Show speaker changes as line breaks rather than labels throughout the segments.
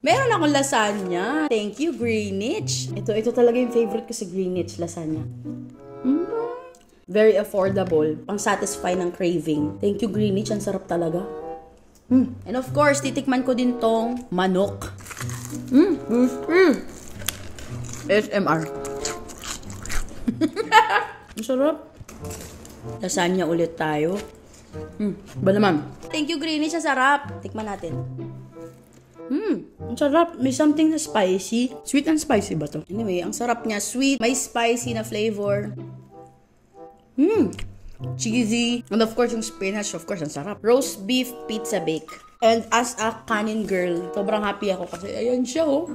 Meron akong lasagna. Thank you, Greenwich. Ito talaga yung favorite ko sa Greenwich, lasagna. Very affordable. Pang-satisfy ng craving. Thank you, Greenwich. Ang sarap talaga. And of course, titikman ko din tong manok. ASMR. Ang sarap. Lasagna ulit tayo. Ba naman? Thank you, Greenwich. Ang sarap. Tikman natin. Ang sarap. May something na spicy. Sweet and spicy ba to? Anyway, ang sarap niya. Sweet. May spicy na flavor. Cheesy. And of course, yung spinach, of course, ang sarap. Roast beef pizza bake. And as a kanin girl, sobrang happy ako kasi ayan siya, oh.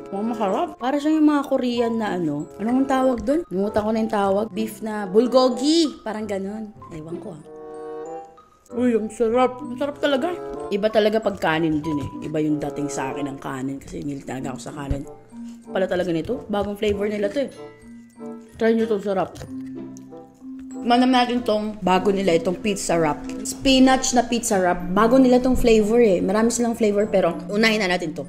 Masarap. Para siyang yung mga Korean na ano. Anong tawag doon? Limutan ko na yung tawag. Beef na bulgogi. Parang ganon. Ewan ko, Uy, ang sarap. Ang sarap talaga. Iba talaga pag kanin din eh. Iba yung dating sa akin ng kanin kasi hindi talaga ako sa kanin. Pala talaga nito. Bagong flavor nila to eh. Try nyo to, sarap. Manam natin tong bago nila itong pizza wrap. Spinach na pizza wrap. Bago nila tong flavor eh. Marami silang flavor pero unahin na natin to.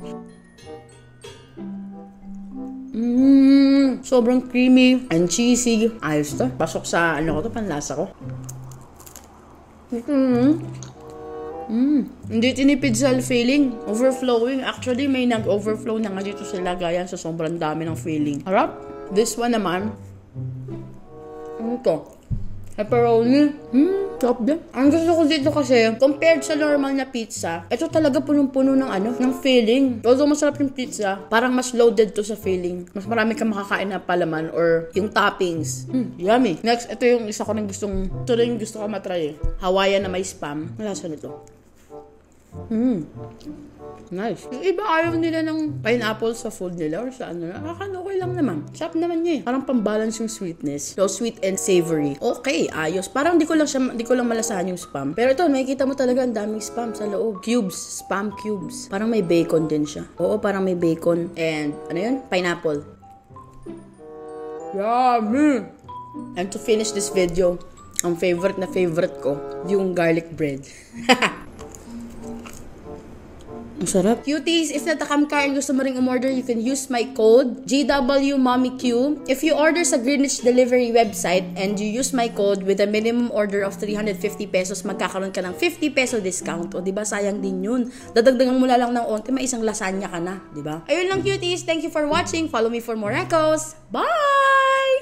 Sobrang creamy and cheesy. Ayos to. Pasok sa ano ko to, panlasa ko. Hindi tinipid sa filling. Overflowing. Actually, may nag-overflow na nga dito sa lagayan sa sobrang dami ng filling. Harap. This one naman. Ano to? Pepperoni. Sarap din. Ang gusto ko dito kasi, compared sa normal na pizza, ito talaga punong-puno ng ano, ng filling. Although masarap yung pizza, parang mas loaded to sa filling. Mas marami kang makakain na palaman or yung toppings. Yummy. Next, ito yung isa ko rin ito rin yung gusto ko matry eh. Hawaiian na may spam. Malasa nito. Nice. Yung iba ayaw nila ng pineapple sa food nila or sa ano. Okay lang naman. Sarap naman niya eh. Parang pambalance yung sweetness. So, sweet and savory. Okay, ayos. Parang di ko lang malasahan yung spam. Pero ito, makikita mo talaga ang daming spam sa loob. Cubes. Spam cubes. Parang may bacon din siya. Oo, parang may bacon. And, ano yun? Pineapple. Yummy! And to finish this video, ang favorite ko, yung garlic bread. Ang sarap. Cuties, if natakam ka and gusto mo ring umorder, you can use my code GWMommyQ. If you order sa Greenwich Delivery website and you use my code with a minimum order of 350 pesos, magkakaroon ka ng 50 peso discount. O diba, sayang din yun. Dadagdagan mo lang ng onti, may isang lasagna ka na. Diba? Ayun lang, cuties. Thank you for watching. Follow me for more echoes. Bye!